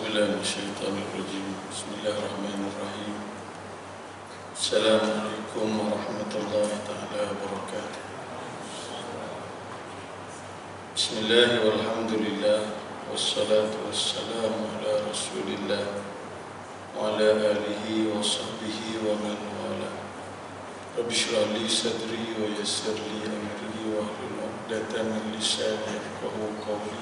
بالله من الشيطان الرجيم. بسم الله الرحمن الرحيم. السلام عليكم ورحمة الله تعالى وبركاته. بسم الله والحمد لله والصلاة والسلام على رسول الله وعلى آله وصحبه ومن والاه. رب اشرح لي صدري ويسر لي أمري واحلل عقدة من لساني يفقهوا قولي.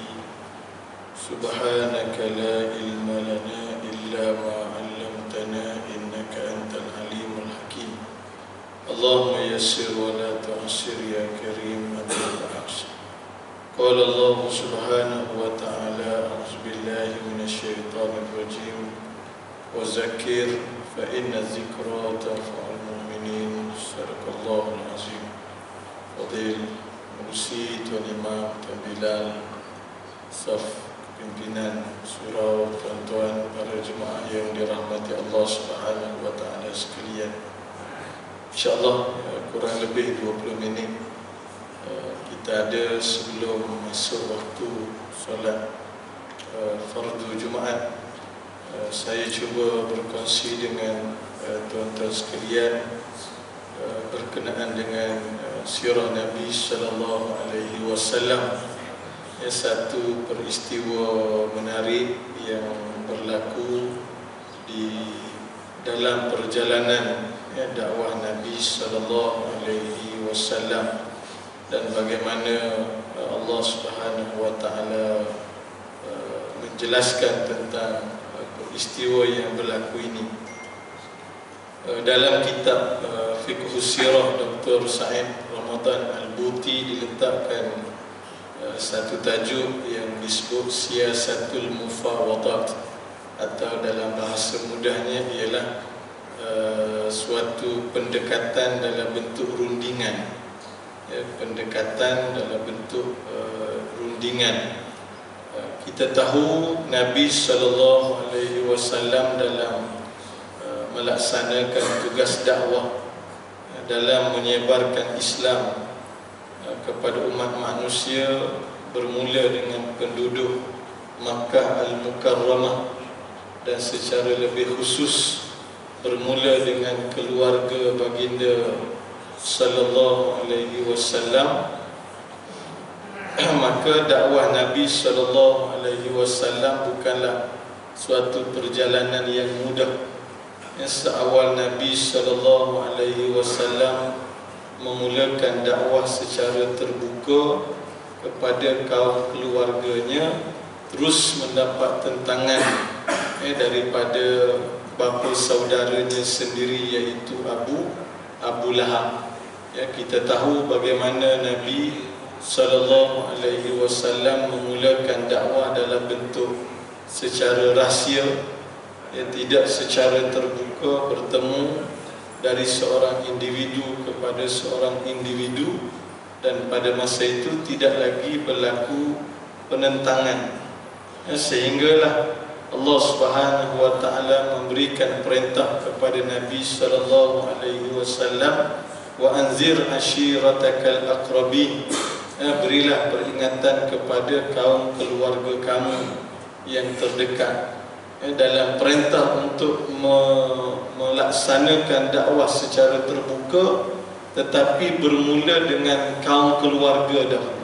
سبحانك لا علم لنا إلا ما علمتنا إنك أنت العليم الحكيم. اللهم يسر ولا تعسر يا كريم أنت العسر. قال الله سبحانه وتعالى: أعوذ بالله من الشيطان الرجيم وذكر فإن الذكرى تنفع المؤمنين. صدق الله العظيم. Fadil Mursi, Tuan Imam, Tuan Bilal, Saf pimpinan surau, tuan-tuan, para jemaah yang dirahmati Allah Subhanahu wa taala sekalian. InsyaAllah kurang lebih 20 minit kita ada sebelum masuk waktu solat fardu Jumaat. Saya cuba berkongsi dengan tuan-tuan sekalian berkenaan dengan sirah Nabi sallallahu alaihi wasallam. Satu peristiwa menarik yang berlaku di dalam perjalanan dakwah Nabi sallallahu alaihi wasallam, dan bagaimana Allah Subhanahu wa taala menjelaskan tentang peristiwa yang berlaku ini. Dalam kitab Fiqh Sirah Dr. Said Ramadan Al-Buti diletakkan satu tajuk yang disebut Siyasatul Mufawadat, atau dalam bahasa mudahnya ialah suatu pendekatan dalam bentuk rundingan. Pendekatan dalam bentuk rundingan. Kita tahu Nabi sallallahu alaihi wasallam dalam melaksanakan tugas dakwah dalam menyebarkan Islam kepada umat manusia, bermula dengan penduduk Makkah Al-Mukarramah, dan secara lebih khusus bermula dengan keluarga baginda sallallahu alaihi wasallam. Maka dakwah Nabi sallallahu alaihi wasallam bukanlah suatu perjalanan yang mudah. Seawal Nabi sallallahu alaihi wasallam memulakan dakwah secara terbuka kepada kaum keluarganya, terus mendapat tentangan daripada bapa saudaranya sendiri, iaitu Abu Lahab. Kita tahu bagaimana Nabi sallallahu alaihi wasallam memulakan dakwah dalam bentuk secara rahsia, tidak secara terbuka, bertemu dari seorang individu kepada seorang individu, dan pada masa itu tidak lagi berlaku penentangan. Sehinggalah Allah Subhanahu wa taala memberikan perintah kepada Nabi sallallahu alaihi wasallam, wa anzir ashiratakal aqrabin, berilah peringatan kepada kaum keluarga kamu yang terdekat. Dalam perintah untuk melaksanakan dakwah secara terbuka, tetapi bermula dengan kaum keluarga dahulu.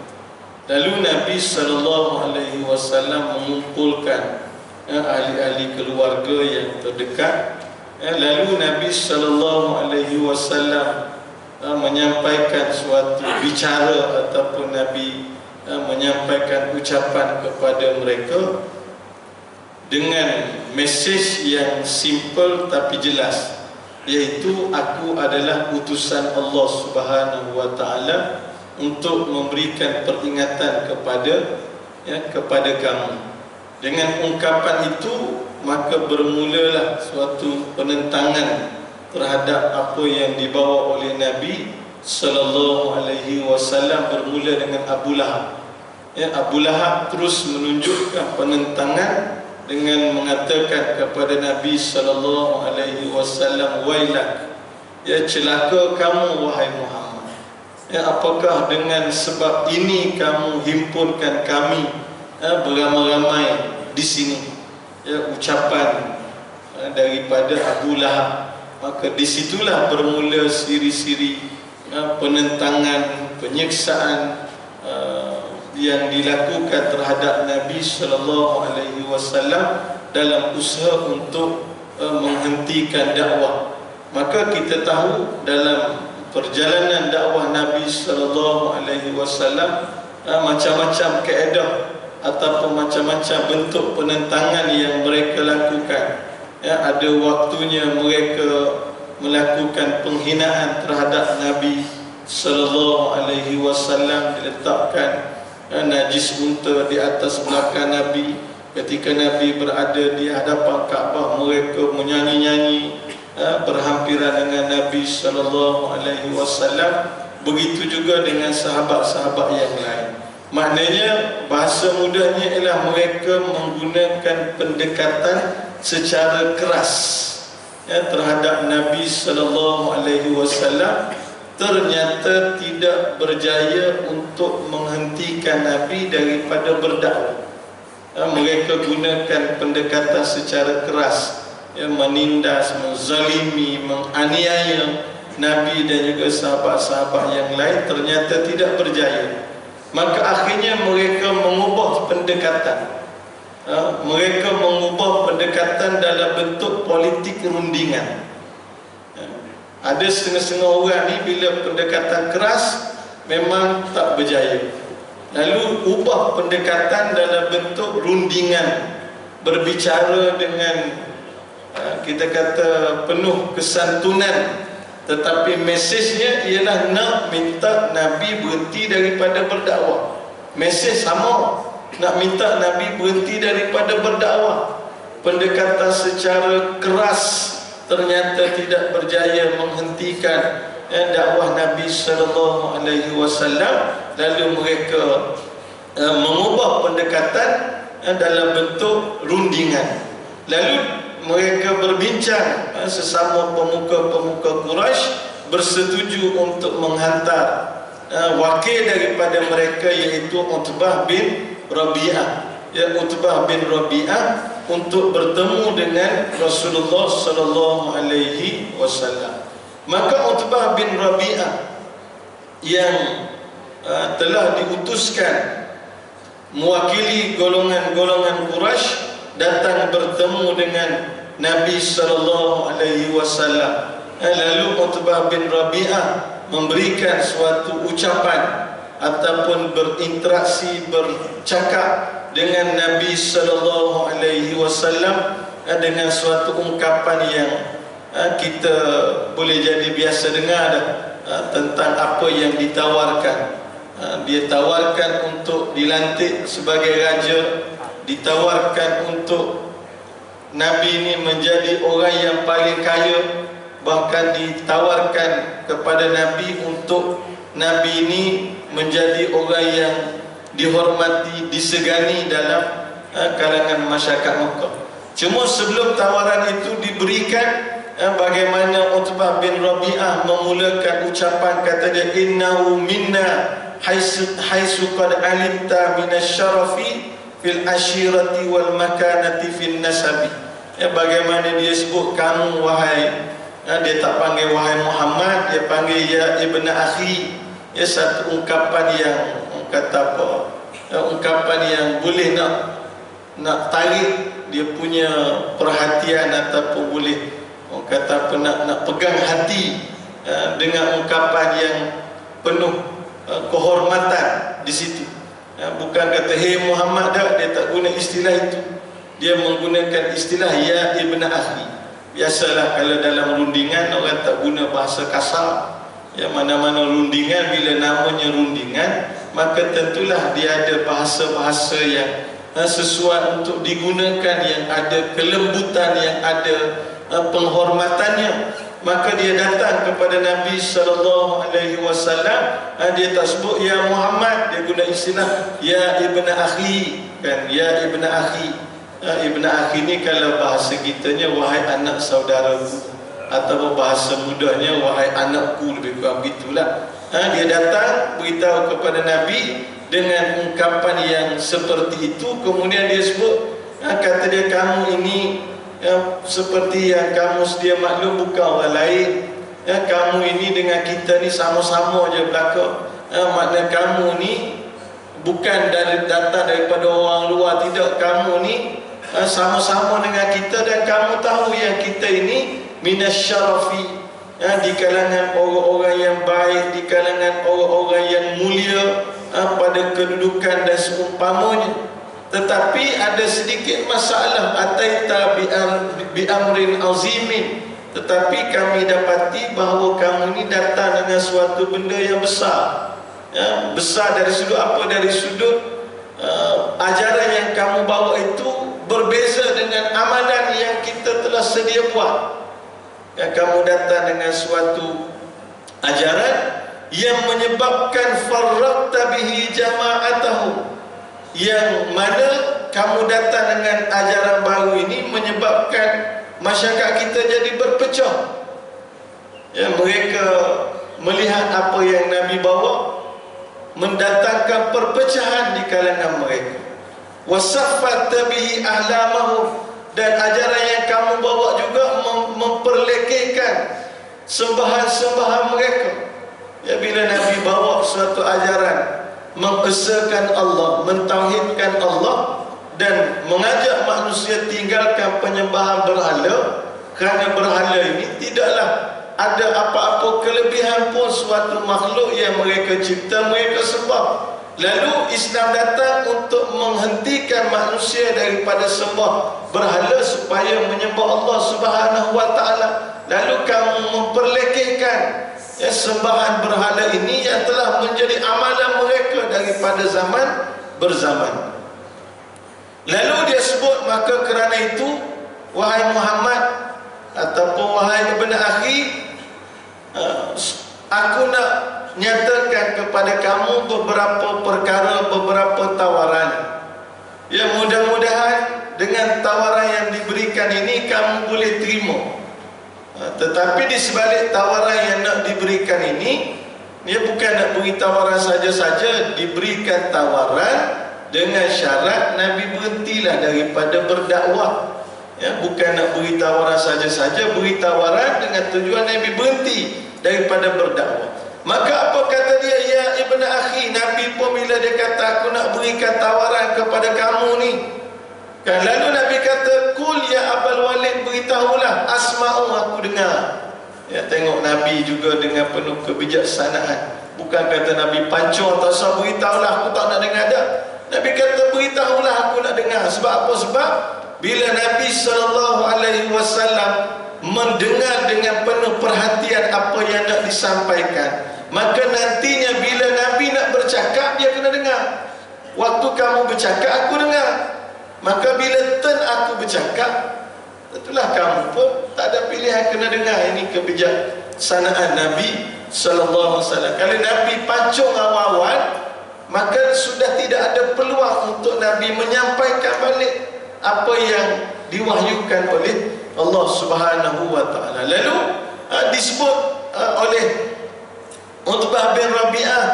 Lalu Nabi sallallahu alaihi wasallam mengumpulkan ahli-ahli keluarga yang terdekat. Lalu Nabi sallallahu alaihi wasallam menyampaikan suatu bicara, ataupun Nabi menyampaikan ucapan kepada mereka dengan mesej yang simple tapi jelas, iaitu aku adalah utusan Allah Subhanahu wa taala untuk memberikan peringatan kepada kamu. Dengan ungkapan itu, maka bermulalah suatu penentangan terhadap apa yang dibawa oleh Nabi sallallahu alaihi wasallam, bermula dengan Abu Lahab. Abu Lahab terus menunjukkan penentangan dengan mengatakan kepada Nabi sallallahu alaihi wasallam, wailak, celaka kamu wahai Muhammad. Apakah dengan sebab ini kamu himpunkan kami beramai-ramai di sini? ucapan daripada Abu Lahab. Maka disitulah bermula siri-siri penentangan, penyiksaan yang dilakukan terhadap Nabi sallallahu alaihi wasallam dalam usaha untuk menghentikan dakwah. Maka kita tahu dalam perjalanan dakwah Nabi sallallahu alaihi wasallam macam-macam kaedah ataupun macam-macam bentuk penentangan yang mereka lakukan. Ada waktunya mereka melakukan penghinaan terhadap Nabi sallallahu alaihi wasallam, diletakkan najis unta di atas belakang Nabi. Ketika Nabi berada di hadapan Kaabah, mereka menyanyi-nyanyi berhampiran dengan Nabi sallallahu alaihi wasallam. Begitu juga dengan sahabat-sahabat yang lain. Maknanya bahasa mudahnya ialah mereka menggunakan pendekatan secara keras terhadap Nabi sallallahu alaihi wasallam, ternyata tidak berjaya untuk menghentikan Nabi daripada berdakwah. Mereka gunakan pendekatan secara keras, menindas, menzalimi, menganiaya Nabi dan juga sahabat-sahabat yang lain, ternyata tidak berjaya. Maka akhirnya mereka mengubah pendekatan. Mereka mengubah pendekatan dalam bentuk politik rundingan. Ada setengah-setengah orang ni bila pendekatan keras memang tak berjaya, lalu ubah pendekatan dalam bentuk rundingan, berbicara dengan kita kata penuh kesantunan, tetapi mesejnya ialah nak minta Nabi berhenti daripada berdakwah. Mesej sama, nak minta Nabi berhenti daripada berdakwah. Pendekatan secara keras ternyata tidak berjaya menghentikan dakwah Nabi sallallahu alaihi wasallam. Lalu mereka mengubah pendekatan dalam bentuk rundingan. Lalu mereka berbincang, sesama pemuka-pemuka Quraisy bersetuju untuk menghantar wakil daripada mereka, iaitu Utbah bin Rabi'ah. Utbah bin Rabi'ah untuk bertemu dengan Rasulullah sallallahu alaihi wasallam. Maka Utbah bin Rabi'ah yang telah diutuskan mewakili golongan-golongan Quraisy datang bertemu dengan Nabi sallallahu alaihi wasallam. Lalu Utbah bin Rabi'ah memberikan suatu ucapan ataupun berinteraksi, bercakap dengan Nabi sallallahu alaihi wasallam dengan suatu ungkapan yang kita boleh jadi biasa dengar dah, tentang apa yang ditawarkan. Dia tawarkan untuk dilantik sebagai raja, ditawarkan untuk Nabi ini menjadi orang yang paling kaya, bahkan ditawarkan kepada Nabi untuk Nabi ini menjadi orang yang dihormati, disegani dalam kalangan masyarakat Mekah. Cuma sebelum tawaran itu diberikan, bagaimana Utbah bin Rabi'ah memulakan ucapan, kata dia, innahu minna haitsu qad alimta minasyarafi fil ashirati wal makanati fil nasabi. Bagaimana dia sebut kamu wahai, dia tak panggil wahai Muhammad, dia panggil ya ibn akhi. Satu ungkapan yang kata apa, ungkapan yang boleh nak tarik dia punya perhatian, ataupun boleh kata apa, nak pegang hati dengan ungkapan yang penuh kehormatan di situ. Bukan kata hey Muhammad dah, dia tak guna istilah itu. Dia menggunakan istilah ya ibn akhi. Biasalah kalau dalam rundingan orang tak guna bahasa kasar. Mana-mana rundingan, bila namanya rundingan, maka tentulah dia ada bahasa-bahasa yang sesuai untuk digunakan, yang ada kelembutan, yang ada penghormatannya. Maka dia datang kepada Nabi sallallahu alaihi wasallam, dia tak sebut ya Muhammad, dia guna istilah ya ibn akhi, kan, ya ibn akhi. Ibn akhi ni kalau bahasa kitanya wahai anak saudaraku, atau bahasa mudahnya wahai anakku, lebih kurang begitulah. Dia datang beritahu kepada Nabi dengan ungkapan yang seperti itu. Kemudian dia sebut Kata dia, kamu ini seperti yang kamu sedia maklum bukan orang lain. Kamu ini dengan kita ni sama-sama je belaka. Makna kamu ni bukan datang daripada orang luar, tidak. Kamu ni sama-sama dengan kita, dan kamu tahu yang kita ini minasyarafi, di kalangan orang-orang yang baik, di kalangan orang-orang yang mulia pada kedudukan dan seumpamanya. Tetapi ada sedikit masalah, ataita bi amrin azimin, tetapi kami dapati bahawa kamu ini datang dengan suatu benda yang besar. Besar dari sudut apa? Dari sudut ajaran yang kamu bawa itu berbeza dengan amalan yang kita telah sedia buat. Kamu datang dengan suatu ajaran yang menyebabkan farraqta bihi jama'atahu, yang mana kamu datang dengan ajaran baru ini menyebabkan masyarakat kita jadi berpecah. Mereka melihat apa yang Nabi bawa mendatangkan perpecahan di kalangan mereka. Wasaffata bihi ahlamahum, dan ajaran yang kamu bawa juga memperlekehkan sembahan-sembahan mereka. Bila Nabi bawa suatu ajaran mengesakan Allah, mentauhidkan Allah, dan mengajak manusia tinggalkan penyembahan berhala, kerana berhala ini tidaklah ada apa-apa kelebihan pun suatu makhluk yang mereka cipta, mereka sembah. Lalu Islam datang untuk menghentikan manusia daripada sembah berhala supaya menyembah Allah Subhanahu wa taala. Lalu kamu memperlekehkan sembahan berhala ini yang telah menjadi amalan mereka daripada zaman berzaman. Lalu dia sebut, maka kerana itu wahai Muhammad ataupun wahai ibn akhi, aku nak nyatakan kepada kamu beberapa perkara, beberapa tawaran. Mudah-mudahan dengan tawaran yang diberikan ini kamu boleh terima. Tetapi di sebalik tawaran yang nak diberikan ini, dia bukan nak beri tawaran saja-saja, diberikan tawaran dengan syarat Nabi berhentilah daripada berdakwah. Bukan nak beri tawaran saja-saja, beri tawaran dengan tujuan Nabi berhenti daripada berdakwah. Maka apa kata dia? Ya ibn akhi, Nabi pun bila dia kata aku nak berikan tawaran kepada kamu ni, lalu Nabi kata, kul ya Abul Walid, beritahulah, asma'u, aku dengar. Tengok Nabi juga dengan penuh kebijaksanaan. Bukan kata Nabi pancung, tak usah beritahulah, aku tak nak dengar dah. Nabi kata beritahulah, aku nak dengar. Sebab apa? Sebab bila Nabi SAW mendengar dengan penuh perhatian apa yang nak disampaikan, maka nantinya bila Nabi nak bercakap, dia kena dengar. Waktu kamu bercakap, aku dengar. Maka bila turn aku bercakap, itulah kamu pun tak ada pilihan, kena dengar. Ini kebijaksanaan Nabi SAW. Kalau Nabi pancung awal-awal, maka sudah tidak ada peluang untuk Nabi menyampaikan balik apa yang diwahyukan oleh Allah Subhanahu wa taala. Lalu disebut oleh Utbah bin Rabi'ah,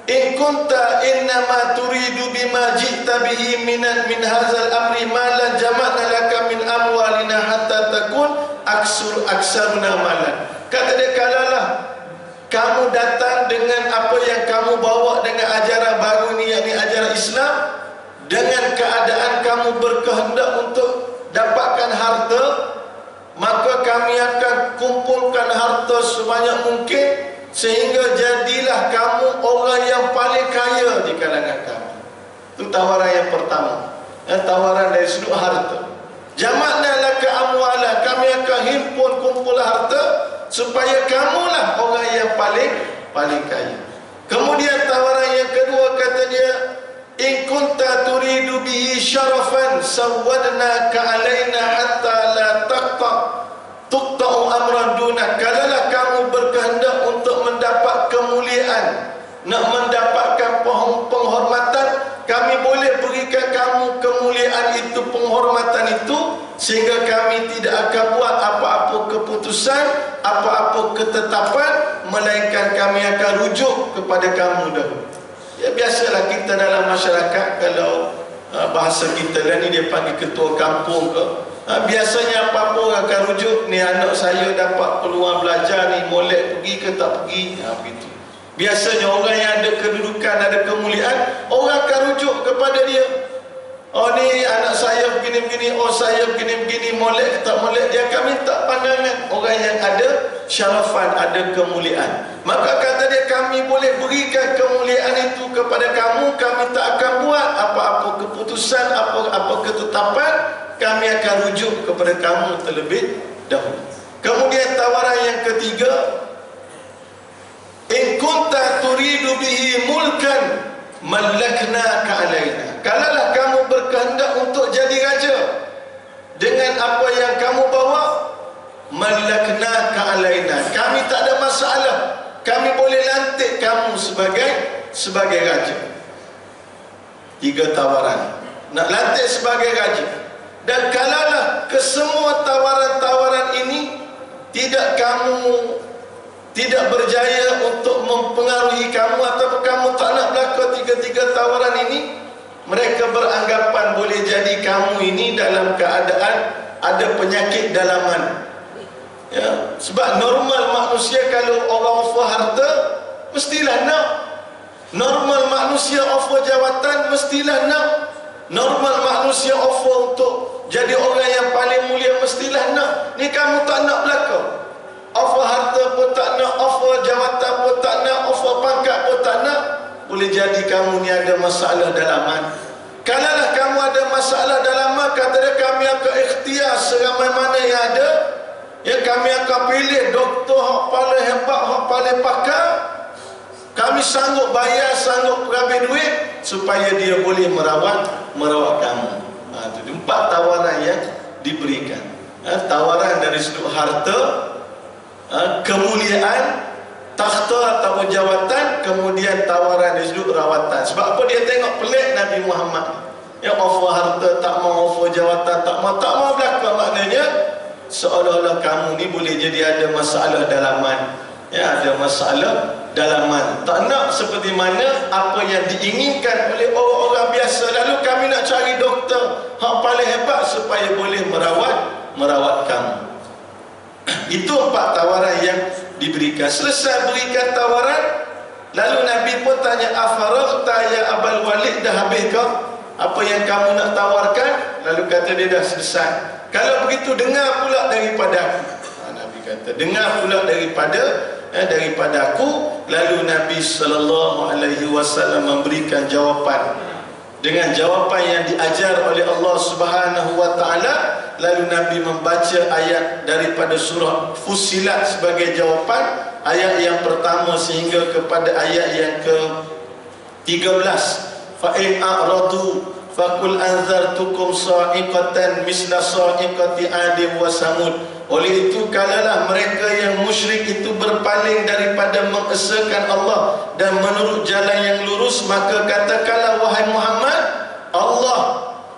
in kunta innama turidu bima ji'ta bihi min hadzal amri ma la jama'na laka min amwalina hatta takun aksaruna malan. Kata dia, kalalah kamu datang dengan apa yang kamu bawa dengan ajaran baru ni, yakni ajaran Islam, dengan keadaan kamu berkehendak untuk dapatkan harta, maka kami akan kumpulkan harta sebanyak mungkin sehingga jadilah kamu orang yang paling kaya di kalangan kami. Itu tawaran yang pertama. Tawaran dari sudut harta. Jama'na laka amwala, kami akan himpun kumpul harta supaya kamulah orang yang paling kaya. Kemudian tawaran yang kedua, kata dia, in kunta turidu bihi syarafan sawadnaka alaina hatta la tuqta'u amran dunak. Kalalah kamu berkehendak untuk mendapat kemuliaan, nak mendapatkan penghormatan, kami boleh berikan kamu kemuliaan itu, penghormatan itu, sehingga kami tidak akan buat apa-apa keputusan, apa-apa ketetapan, melainkan kami akan rujuk kepada kamu dahulu. Biasalah kita dalam masyarakat, kalau bahasa kita lah ni dia panggil ketua kampung ke. Biasanya apa-apa orang akan rujuk, ni anak saya dapat peluang belajar ni, molek pergi ke tak pergi, begitu. Biasanya orang yang ada kedudukan, ada kemuliaan, orang akan rujuk kepada dia. Oh ni anak saya begini-begini, oh saya begini-begini, molek ke tak molek, dia akan minta pandangan orang yang ada syarafan, ada kemuliaan. Maka kata dia, kami boleh berikan kemuliaan itu kepada kamu, kami tak akan buat apa-apa keputusan, apa-apa ketetapan, kami akan rujuk kepada kamu terlebih dahulu. Kemudian tawaran yang ketiga, in kunta turidu bihi mulkan mallaknaka alaina. Kalaulah kamu berkehendak untuk jadi raja dengan apa yang kamu bawa, mallaknaka alaina, kami tak ada masalah, kami boleh lantik kamu sebagai raja. 3 tawaran, nak lantik sebagai raja. Dan kalaulah kesemua tawaran-tawaran ini tidak berjaya untuk mempengaruhi kamu, atau kamu tak nak berlaku 3 tawaran ini, mereka beranggapan boleh jadi kamu ini dalam keadaan ada penyakit dalaman. Ya, sebab normal manusia kalau orang offer harta mestilah nak. Normal manusia offer jawatan mestilah nak. Normal manusia offer untuk jadi orang yang paling mulia mestilah nak. Ni kamu tak nak belaka. Offer harta pun tak nak, offer jawatan pun tak nak, offer pangkat pun tak nak. Boleh jadi kamu ni ada masalah dalaman. Kalaulah kamu ada masalah dalaman, kata dia, kami akan ikhtiar seramai mana yang ada. Ya, kami akan pilih doktor hak paling hebat, hak paling pakar. Kami sanggup bayar, sanggup ambil duit supaya dia boleh merawat kamu. Itu 4 tawaran yang diberikan. Tawaran dari sudut harta, kemuliaan, takhta ataupun jawatan, kemudian tawaran dari sudut rawatan. Sebab apa dia tengok pelik Nabi Muhammad, yang offer harta tak mau, offer jawatan tak mau belakang, maknanya seolah-olah kamu ni boleh jadi ada masalah dalaman. Ya, ada masalah dalaman. Tak nak seperti mana apa yang diinginkan oleh orang-orang biasa. Lalu kami nak cari doktor hak paling hebat supaya boleh merawat kamu. Itu 4 tawaran yang diberikan. Selesai berikan tawaran, lalu Nabi pun tanya, afaraghta ya Abul Walid, dah habis kau apa yang kamu nak tawarkan? Lalu kata dia, dah selesai. Kalau begitu dengar pula daripada aku. Nabi kata, dengar pula daripada aku. Lalu Nabi SAW memberikan jawapan dengan jawapan yang diajar oleh Allah Subhanahu wa taala. Lalu Nabi membaca ayat daripada surah Fussilat sebagai jawapan, ayat yang pertama sehingga kepada ayat yang ke-13. Fa in a'radu faqul anzartukum sa'iqatan misla sa'iqati 'adin wa samud. Oleh itu, kalaulah mereka yang musyrik itu berpaling daripada mengesahkan Allah dan menurut jalan yang lurus, maka katakanlah wahai Muhammad,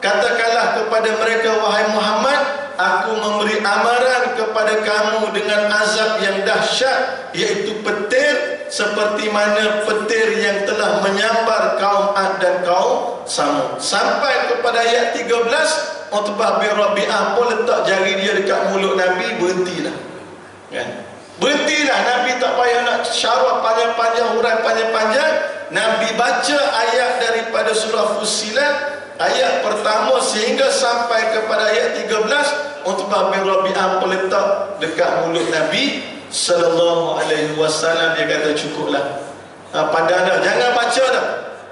katakanlah kepada mereka, wahai Muhammad, aku memberi amaran kepada kamu dengan azab yang dahsyat, iaitu petir, seperti mana petir yang telah menyambar kaum Ad dan kaum Samud. Sampai kepada ayat 13, Utbah bin Rabi'ah pun letak jari dia dekat mulut Nabi, berhentilah. Kan? Berhentilah, Nabi tak payah nak syarah panjang-panjang, hurai panjang-panjang. Nabi baca ayat daripada surah Fussilat, ayat pertama sehingga sampai kepada ayat 13. Utbah bin Rabi'ah pun letak dekat mulut Nabi sallallahu alaihi wasallam. Dia kata, cukuplah, padan dah, jangan baca dah.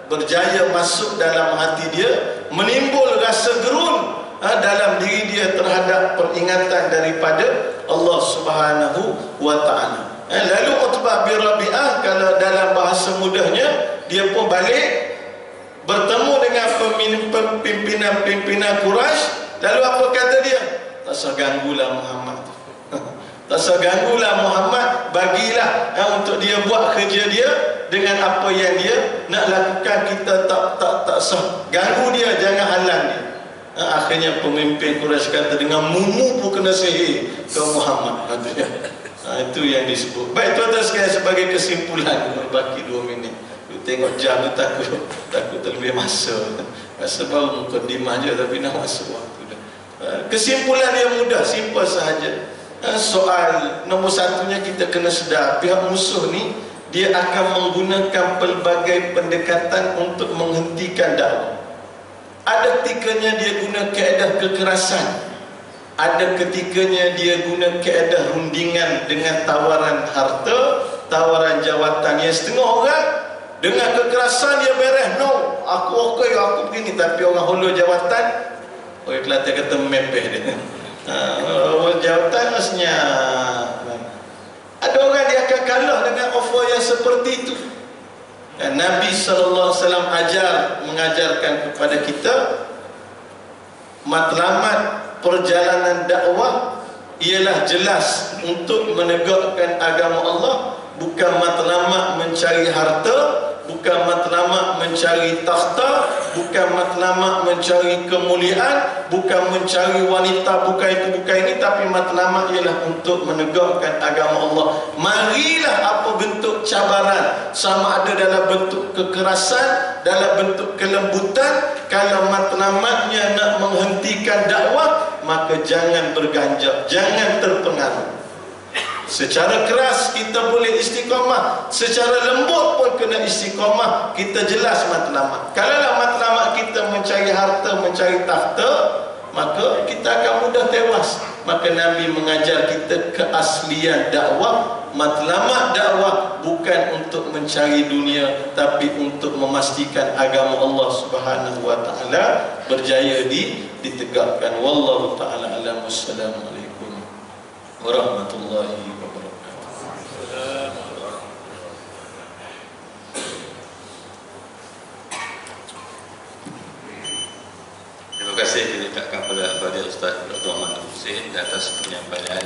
Berjaya masuk dalam hati dia, menimbul rasa gerun dalam diri dia terhadap peringatan daripada Allah Subhanahu wa taala. Lalu Utbah bin Rabi'ah, kalau dalam bahasa mudahnya, dia pun balik bertemu dengan pimpinan Quraisy. Lalu apa kata dia? Tak usah ganggulah Muhammad. Tak usah ganggulah Muhammad, bagilah untuk dia buat kerja dia dengan apa yang dia nak lakukan. Kita tak usah ganggu dia, jangan halang dia. Akhirnya pemimpin Quraisy kata, dengan mumu pun kena sihir ke Muhammad, katanya. Itu yang disebut. Baik tuan-tuan sekalian, sebagai kesimpulan, baki 2 minit. Tengok jam tu takut terlebih masa. Rasa baru mukadimah je tapi nak masuk waktu dah. Kesimpulan yang mudah, simple sahaja. Soal nombor satunya kita kena sedar pihak musuh ni dia akan menggunakan pelbagai pendekatan untuk menghentikan dakwah. Ada ketikanya dia guna kaedah kekerasan, ada ketikanya dia guna kaedah rundingan dengan tawaran harta, tawaran jawatan. Yang setengah orang dengan kekerasan dia beres, no, aku okey, aku begini, tapi orang hulu jawatan, orang Kelantan kata mepeh dia. Jawatan maksudnya ada orang dia akan kalah dengan offer yang seperti itu. Dan Nabi SAW mengajarkan kepada kita matlamat perjalanan dakwah ialah jelas untuk menegakkan agama Allah, bukan matlamat mencari harta, bukan matlamat mencari takhta, bukan matlamat mencari kemuliaan, bukan mencari wanita, bukan itu, bukan ini, tapi matlamat ialah untuk menegakkan agama Allah. Marilah apa bentuk cabaran, sama ada dalam bentuk kekerasan, dalam bentuk kelembutan, kalau matlamatnya nak menghentikan dakwah, maka jangan berganjak, jangan terpengaruh. Secara keras kita boleh istiqamah, secara lembut pun kena istiqamah. Kita jelas matlamat. Kalau matlamat kita mencari harta, mencari takhta, maka kita akan mudah tewas. Maka Nabi mengajar kita keaslian dakwah. Matlamat dakwah bukan untuk mencari dunia, tapi untuk memastikan agama Allah Subhanahu wa taala berjaya ditegakkan. Wallahu taala alam. Wassalamualaikum warahmatullahi wabarakatuh. Terima kasih kita ucapkan kepada Ustaz Dr. Muhammad Hussein atas penyampaian